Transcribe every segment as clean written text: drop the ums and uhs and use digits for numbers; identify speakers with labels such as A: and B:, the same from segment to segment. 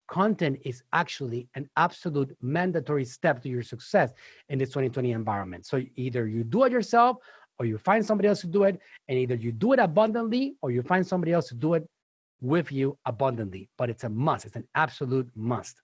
A: content is actually an absolute mandatory step to your success in this 2020 environment. So either you do it yourself or you find somebody else to do it, and either you do it abundantly or you find somebody else to do it with you abundantly. But it's a must. It's an absolute must.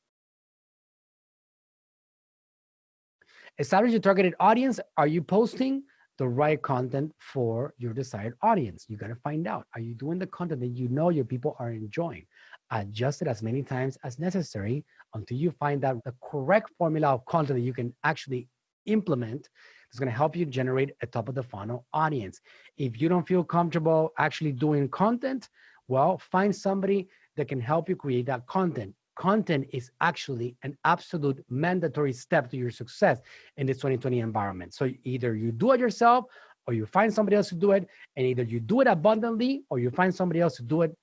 A: Establish your targeted audience. Are you posting the right content for your desired audience? You got to find out, are you doing the content that you know your people are enjoying? Adjust it as many times as necessary until you find out the correct formula of content that you can actually implement. It's going to help you generate a top of the funnel audience. If you don't feel comfortable actually doing content, well, find somebody that can help you create that content. Content is actually an absolute mandatory step to your success in this 2020 environment. So either you do it yourself or you find somebody else to do it, and either you do it abundantly or you find somebody else to do it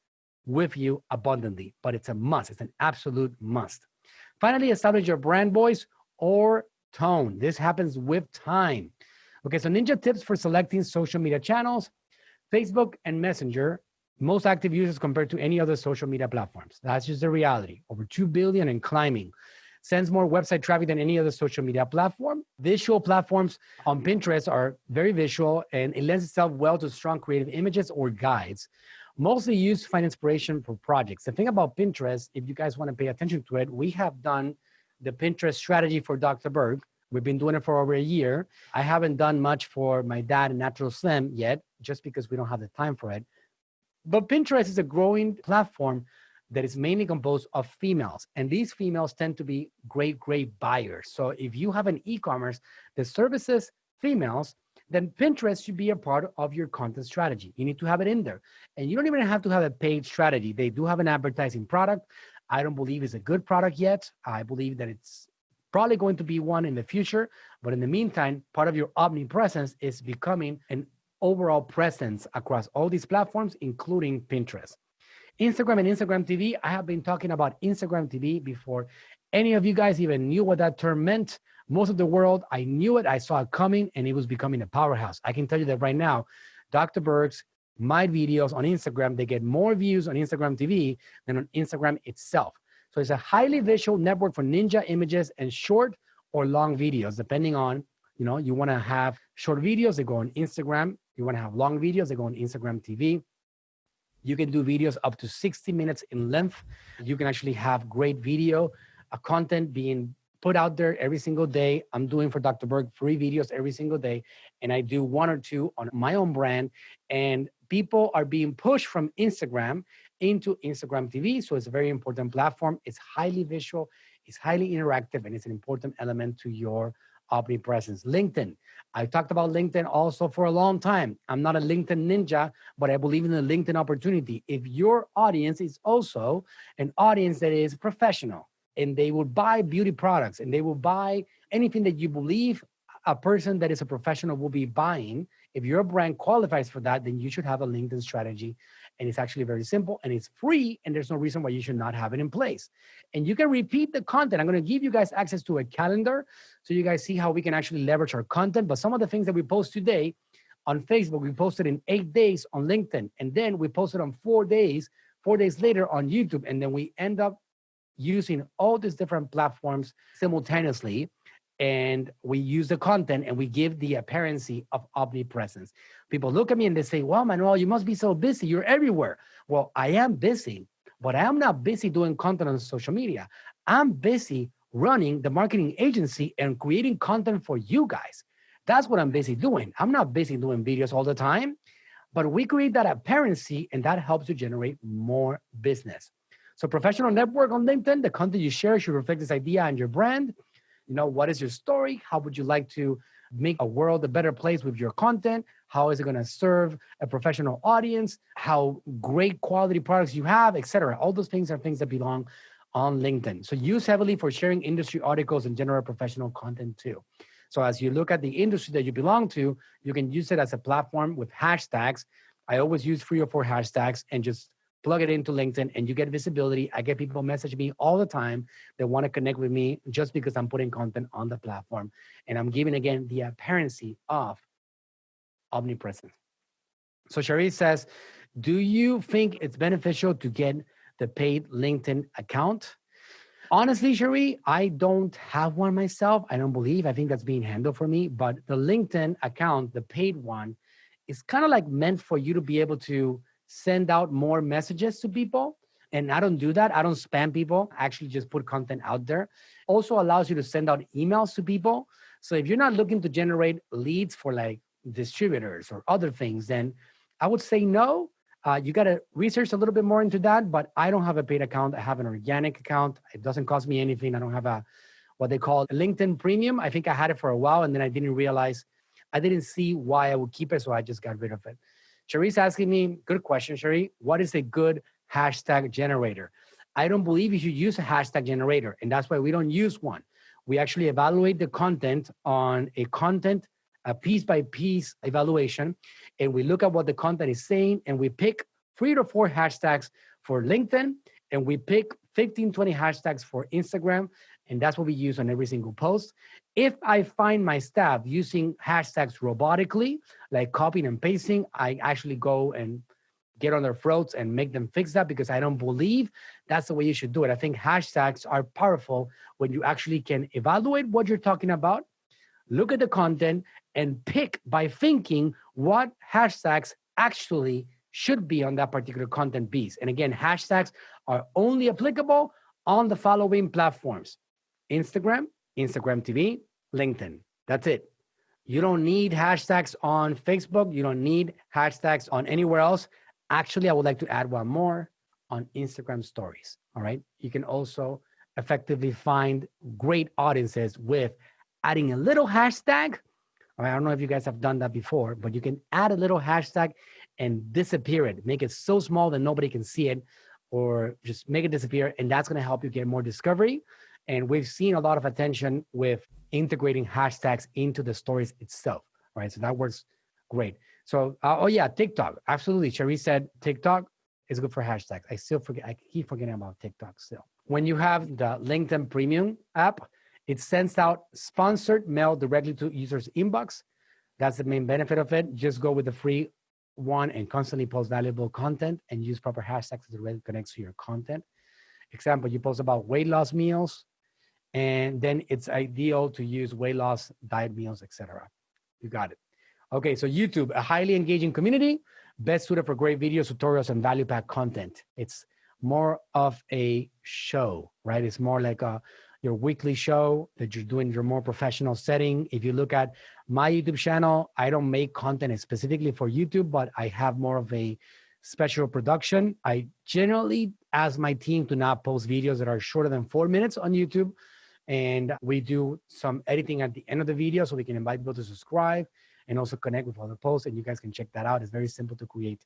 A: with you abundantly. But it's a must. It's an absolute must. Finally, establish your brand voice or tone. This happens with time. Okay, so ninja tips for selecting social media channels: Facebook and Messenger, most active users compared to any other social media platforms. That's just the reality. Over 2 billion and climbing. Sends more website traffic than any other social media platform. Visual platforms on Pinterest are very visual, and it lends itself well to strong creative images or guides. Mostly used to find inspiration for projects. The thing about Pinterest, if you guys want to pay attention to it, we have done the Pinterest strategy for Dr. Berg. We've been doing it for over a year. I haven't done much for my dad and Natural Slim yet, just because we don't have the time for it. But Pinterest is a growing platform that is mainly composed of females. And these females tend to be great buyers. So if you have an e-commerce that services females, then Pinterest should be a part of your content strategy. You need to have it in there. And you don't even have to have a paid strategy. They do have an advertising product. I don't believe it's a good product yet. I believe that it's probably going to be one in the future. But in the meantime, part of your omnipresence is becoming an overall presence across all these platforms, including Pinterest. Instagram and Instagram TV. I have been talking about Instagram TV before any of you guys even knew what that term meant. Most of the world, I knew it, I saw it coming, and it was becoming a powerhouse. I can tell you that right now, Dr. Berg's, my videos on Instagram, they get more views on Instagram TV than on Instagram itself. So it's a highly visual network for ninja images and short or long videos, depending on, you want to have short videos that go on Instagram. You want to have long videos that go on Instagram TV. You can do videos up to 60 minutes in length. You can actually have great video content being put out there every single day. I'm doing for Dr. Berg 3 videos every single day, and I do 1 or 2 on my own brand. And people are being pushed from Instagram into Instagram TV. So it's a very important platform. It's highly visual, it's highly interactive, and it's an important element to your omnipresence. LinkedIn. I talked about LinkedIn also for a long time. I'm not a LinkedIn ninja, but I believe in the LinkedIn opportunity. If your audience is also an audience that is professional, and they will buy beauty products, and they will buy anything that you believe a person that is a professional will be buying, if your brand qualifies for that, then you should have a LinkedIn strategy. And it's actually very simple, and it's free, and there's no reason why you should not have it in place. And you can repeat the content. I'm going to give you guys access to a calendar so you guys see how we can actually leverage our content. But some of the things that we post today on Facebook, we posted in 8 days on LinkedIn, and then we posted on 4 days later on YouTube, and then we end up using all these different platforms simultaneously, and we use the content and we give the appearancy of omnipresence. People look at me and they say, "Well, Manuel, you must be so busy. You're everywhere." Well, I am busy, but I am not busy doing content on social media. I'm busy running the marketing agency and creating content for you guys. That's what I'm busy doing. I'm not busy doing videos all the time, but we create that appearancy, and that helps you generate more business. So professional network on LinkedIn, the content you share should reflect this idea and your brand. What is your story? How would you like to make a world a better place with your content? How is it going to serve a professional audience? How great quality products you have, etc. All those things are things that belong on LinkedIn. So use heavily for sharing industry articles and general professional content too. So as you look at the industry that you belong to, you can use it as a platform with hashtags. I always use 3 or 4 hashtags and just plug it into LinkedIn, and you get visibility. I get people messaging me all the time that want to connect with me just because I'm putting content on the platform. And I'm giving, again, the appearancy of omnipresence. So Sherry says, do you think it's beneficial to get the paid LinkedIn account? Honestly, Cherie, I don't have one myself. I don't believe. I think that's being handled for me. But the LinkedIn account, the paid one, is kind of like meant for you to be able to send out more messages to people. And I don't do that. I don't spam people. I actually just put content out there. Also allows you to send out emails to people. So if you're not looking to generate leads for like distributors or other things, then I would say no. You got to research a little bit more into that, but I don't have a paid account. I have an organic account. It doesn't cost me anything. I don't have a what they call LinkedIn Premium. I think I had it for a while and then I didn't realize, I didn't see why I would keep it, so I just got rid of it. Cherie's asking me, good question, Cherie. What is a good hashtag generator? I don't believe you should use a hashtag generator, and that's why we don't use one. We actually evaluate the content on a piece by piece evaluation, and we look at what the content is saying, and we pick 3 to 4 hashtags for LinkedIn, and we pick 15, 20 hashtags for Instagram, and that's what we use on every single post. If I find my staff using hashtags robotically, like copying and pasting, I actually go and get on their throats and make them fix that, because I don't believe that's the way you should do it. I think hashtags are powerful when you actually can evaluate what you're talking about, look at the content, and pick by thinking what hashtags actually should be on that particular content piece. And again, hashtags are only applicable on the following platforms: Instagram, Instagram TV, LinkedIn. That's it. You don't need hashtags on Facebook. You don't need hashtags on anywhere else. Actually, I would like to add one more: on Instagram stories. All right. You can also effectively find great audiences with adding a little hashtag. I don't know if you guys have done that before, but you can add a little hashtag and disappear it. Make it so small that nobody can see it, or just make it disappear. And that's going to help you get more discovery. And we've seen a lot of attention with integrating hashtags into the stories itself. Right. So that works great. So, oh yeah, TikTok. Absolutely. Cherie said TikTok is good for hashtags. I keep forgetting about TikTok still. When you have the LinkedIn Premium app, it sends out sponsored mail directly to users' inbox. That's the main benefit of it. Just go with the free one and constantly post valuable content and use proper hashtags that directly connects to your content. Example, you post about weight loss meals, and then it's ideal to use weight loss diet meals, etc. You got it. Okay, so YouTube, a highly engaging community, best suited for great videos, tutorials, and value-packed content. It's more of a show, right? It's more like your weekly show that you're doing your more professional setting. If you look at my YouTube channel, I don't make content specifically for YouTube, but I have more of a special production. I generally ask my team to not post videos that are shorter than 4 minutes on YouTube. And we do some editing at the end of the video so we can invite people to subscribe and also connect with other posts. And you guys can check that out. It's very simple to create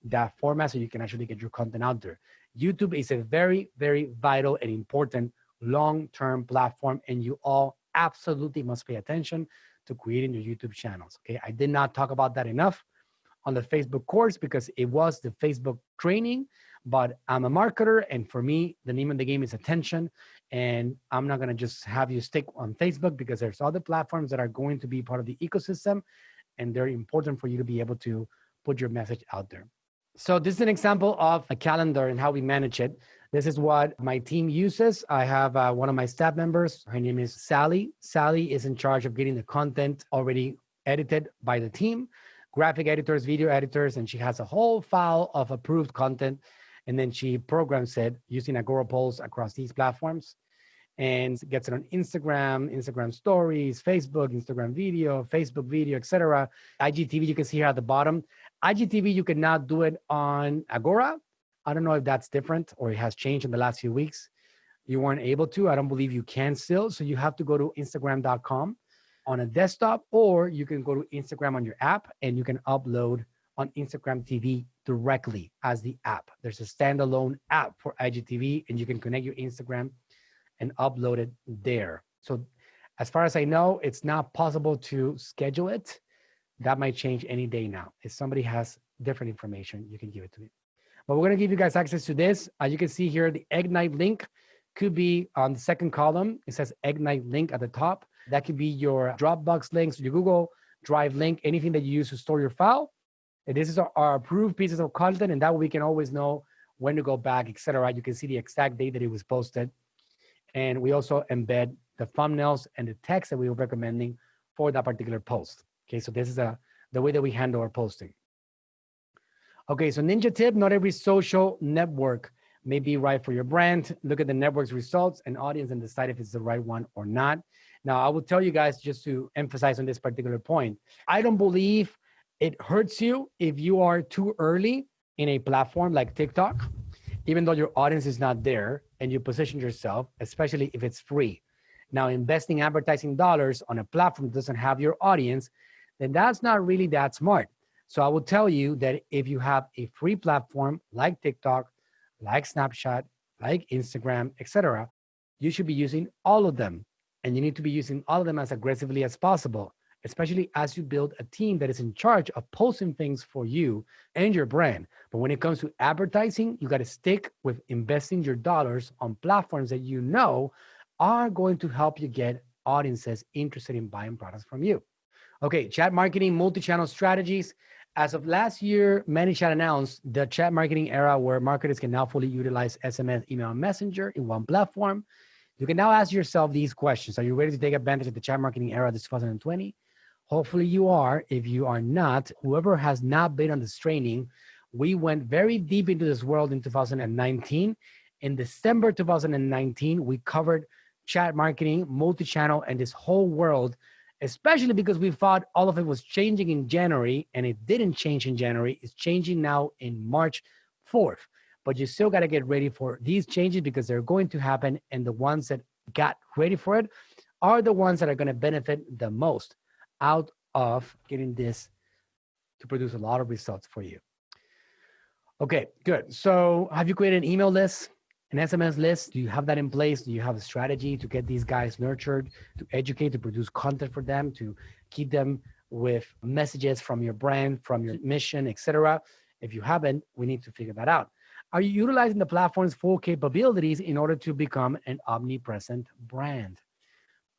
A: that format so you can actually get your content out there. YouTube is a very, very vital and important long-term platform, and you all absolutely must pay attention to creating your YouTube channels. Okay, I did not talk about that enough on the Facebook course because it was the Facebook training, but I'm a marketer, and for me, the name of the game is attention. And I'm not going to just have you stick on Facebook because there's other platforms that are going to be part of the ecosystem, and they're important for you to be able to put your message out there. So this is an example of a calendar and how we manage it. This is what my team uses. I have one of my staff members. Her name is Sally. Sally is in charge of getting the content already edited by the team, graphic editors, video editors, and she has a whole file of approved content. And then she programs it using Agora polls across these platforms and gets it on Instagram, Instagram stories, Facebook, Instagram video, Facebook video, etc. IGTV, you can see here at the bottom. IGTV, you can now do it on Agora. I don't know if that's different or it has changed in the last few weeks. You weren't able to. I don't believe you can still. So you have to go to Instagram.com on a desktop, or you can go to Instagram on your app and you can upload on Instagram TV directly as the app. There's a standalone app for IGTV and you can connect your Instagram and upload it there. So as far as I know, it's not possible to schedule it. That might change any day now. If somebody has different information, you can give it to me. But we're going to give you guys access to this. You can see here the Ignite link could be on the second column. It says Ignite link at the top. That could be your Dropbox links, your Google Drive link, anything that you use to store your file. And this is our approved pieces of content, and that way we can always know when to go back, etc. You can see the exact date that it was posted. And we also embed the thumbnails and the text that we were recommending for that particular post. Okay, so this is the way that we handle our posting. Okay, so ninja tip, not every social network may be right for your brand. Look at the network's results and audience and decide if it's the right one or not. Now, I will tell you guys, just to emphasize on this particular point, I don't believe it hurts you if you are too early in a platform like TikTok, even though your audience is not there and you position yourself, especially if it's free. Now, investing advertising dollars on a platform that doesn't have your audience, then that's not really that smart. So I will tell you that if you have a free platform like TikTok, like Snapchat, like Instagram, etc., you should be using all of them. And you need to be using all of them as aggressively as possible, especially as you build a team that is in charge of posting things for you and your brand. But when it comes to advertising, you got to stick with investing your dollars on platforms that you know are going to help you get audiences interested in buying products from you. Okay, chat marketing, multi-channel strategies. As of last year, ManyChat announced the chat marketing era where marketers can now fully utilize SMS, email, and messenger in one platform. You can now ask yourself these questions. Are you ready to take advantage of the chat marketing era this 2020? Hopefully you are. If you are not, whoever has not been on this training, we went very deep into this world in 2019. In December 2019, we covered chat marketing, multi-channel, and this whole world, especially because we thought all of it was changing in January, and it didn't change in January. It's changing now in March 4th. But you still got to get ready for these changes because they're going to happen, and the ones that got ready for it are the ones that are going to benefit the most out of getting this to produce a lot of results for you. Okay, good. So have you created an email list, an SMS list? Do you have that in place? Do you have a strategy to get these guys nurtured, to educate, to produce content for them, to keep them with messages from your brand, from your mission, etc.? If you haven't, we need to figure that out. Are you utilizing the platform's full capabilities in order to become an omnipresent brand?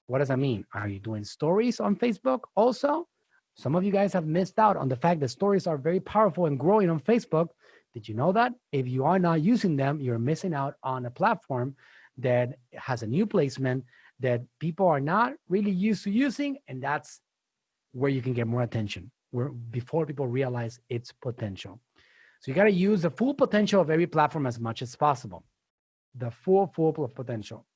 A: What does that mean? Are you doing stories on Facebook also? Some of you guys have missed out on the fact that stories are very powerful and growing on Facebook. Did you know that? If you are not using them, you're missing out on a platform that has a new placement that people are not really used to using, and that's where you can get more attention, before people realize its potential. So you got to use the full potential of every platform as much as possible. The full potential.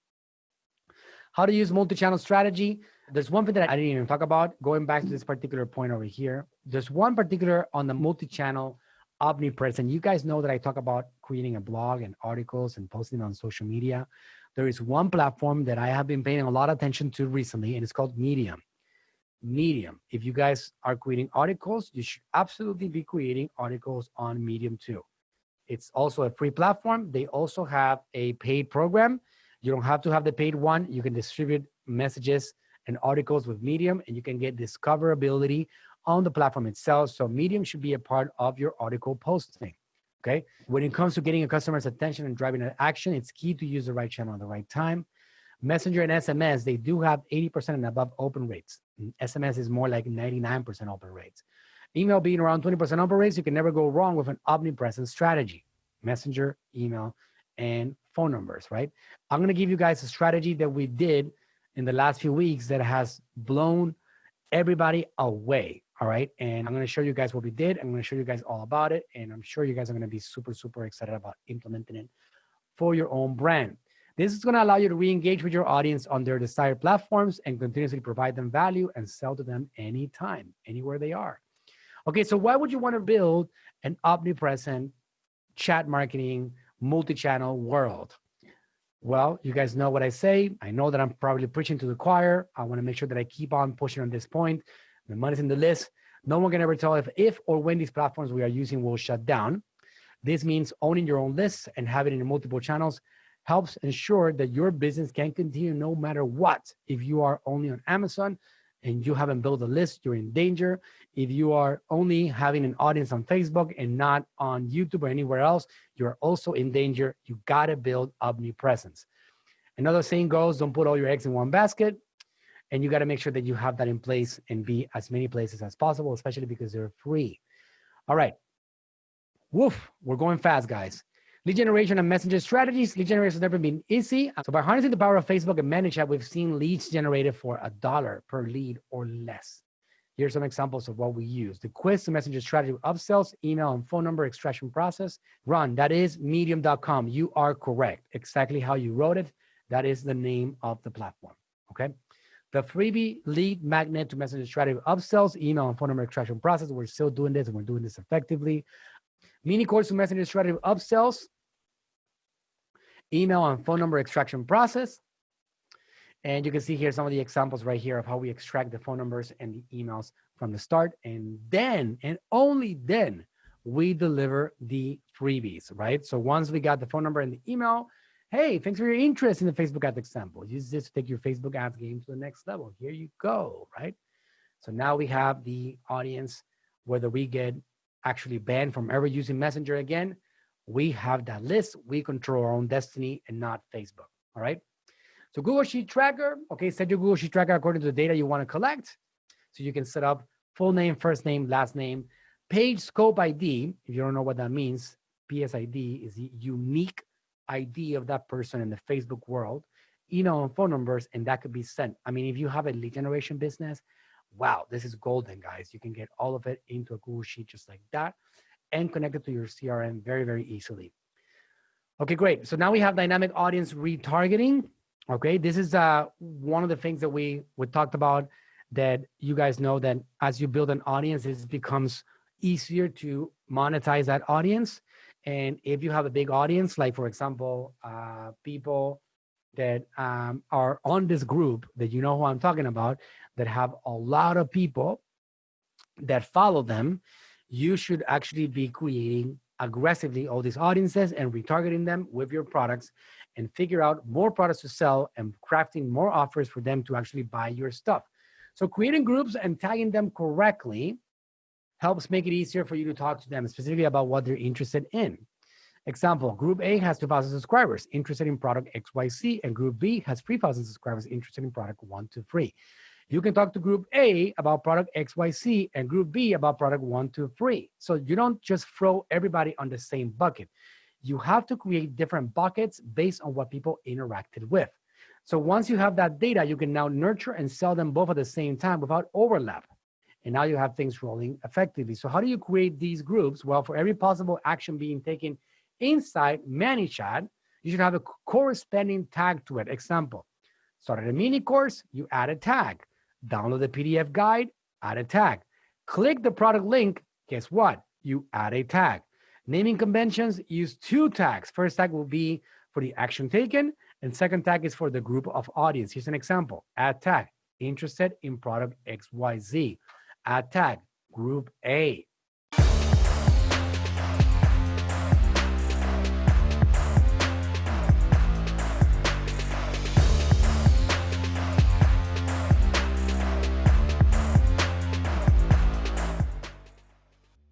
A: How to use multi-channel strategy. There's one thing that I didn't even talk about, going back to this particular point over here. There's one particular on the multi-channel omnipresent. You guys know that I talk about creating a blog and articles and posting on social media. There is one platform that I have been paying a lot of attention to recently, and it's called Medium. Medium. If you guys are creating articles, you should absolutely be creating articles on Medium too. It's also a free platform. They also have a paid program. You don't have to have the paid one. You can distribute messages and articles with Medium, and you can get discoverability on the platform itself. So Medium should be a part of your article posting. Okay. When it comes to getting a customer's attention and driving an action, it's key to use the right channel at the right time. Messenger and SMS, they do have 80% and above open rates. SMS is more like 99% open rates. Email being around 20% open rates, you can never go wrong with an omnipresent strategy. Messenger, email, and phone numbers, right? I'm going to give you guys a strategy that we did in the last few weeks that has blown everybody away, all right? And I'm going to show you guys what we did. I'm going to show you guys all about it. And I'm sure you guys are going to be super, super excited about implementing it for your own brand. This is going to allow you to re-engage with your audience on their desired platforms and continuously provide them value and sell to them anytime, anywhere they are. Okay, so why would you want to build an omnipresent chat marketing, multi-channel world? Well, you guys know what I say. I know that I'm probably preaching to the choir. I want to make sure that I keep on pushing on this point. The money's in the list. No one can ever tell if or when these platforms we are using will shut down. This means owning your own lists and having it in multiple channels helps ensure that your business can continue no matter what. If you are only on Amazon and you haven't built a list, you're in danger. If you are only having an audience on Facebook and not on YouTube or anywhere else, you're also in danger. You gotta build omnipresence. Another saying goes, don't put all your eggs in one basket. And you gotta make sure that you have that in place and be as many places as possible, especially because they're free. All right. Woof, we're going fast, guys. Lead generation and messenger strategies. Lead generation has never been easy. So by harnessing the power of Facebook and ManyChat, we've seen leads generated for $1 per lead or less. Here's some examples of what we use. The quiz to messenger strategy with upsells, email and phone number extraction process. Run, that is medium.com. You are correct. Exactly how you wrote it. That is the name of the platform, okay? The freebie lead magnet to messenger strategy with upsells, email and phone number extraction process. We're still doing this and we're doing this effectively. Mini course to messenger strategy with upsells, email and phone number extraction process. And you can see here some of the examples right here of how we extract the phone numbers and the emails from the start. And then, and only then, we deliver the freebies, right? So once we got the phone number and the email, hey, thanks for your interest in the Facebook ads example. Use this to take your Facebook ads game to the next level. Here you go, right? So now we have the audience, whether we get actually banned from ever using Messenger again, we have that list. We control our own destiny and not Facebook, all right? So Google Sheet Tracker, okay, set your Google Sheet Tracker according to the data you want to collect. So you can set up full name, first name, last name. Page Scope ID, if you don't know what that means, PSID is the unique ID of that person in the Facebook world, email and phone numbers, and that could be sent. I mean, if you have a lead generation business, wow, this is golden, guys. You can get all of it into a Google Sheet just like that and connect it to your CRM very, very easily. Okay, great. So now we have dynamic audience retargeting. Okay, this is one of the things that we talked about, that you guys know that as you build an audience, it becomes easier to monetize that audience. And if you have a big audience, like for example, people that are on this group that you know who I'm talking about, that have a lot of people that follow them, you should actually be creating aggressively all these audiences and retargeting them with your products and figure out more products to sell and crafting more offers for them to actually buy your stuff. So creating groups and tagging them correctly helps make it easier for you to talk to them specifically about what they're interested in. Example, Group A has 2,000 subscribers interested in product XYZ, and Group B has 3,000 subscribers interested in product 1, 2, 3. You can talk to Group A about product XYZ and Group B about product 1, 2, 3. So you don't just throw everybody on the same bucket. You have to create different buckets based on what people interacted with. So once you have that data, you can now nurture and sell them both at the same time without overlap. And now you have things rolling effectively. So how do you create these groups? Well, for every possible action being taken inside ManyChat, you should have a corresponding tag to it. Example, started a mini course, you add a tag. Download the PDF guide, add a tag. Click the product link, guess what? You add a tag. Naming conventions, use 2 tags. First tag will be for the action taken, and second tag is for the group of audience. Here's an example. Add tag, interested in product XYZ. Add tag, Group A.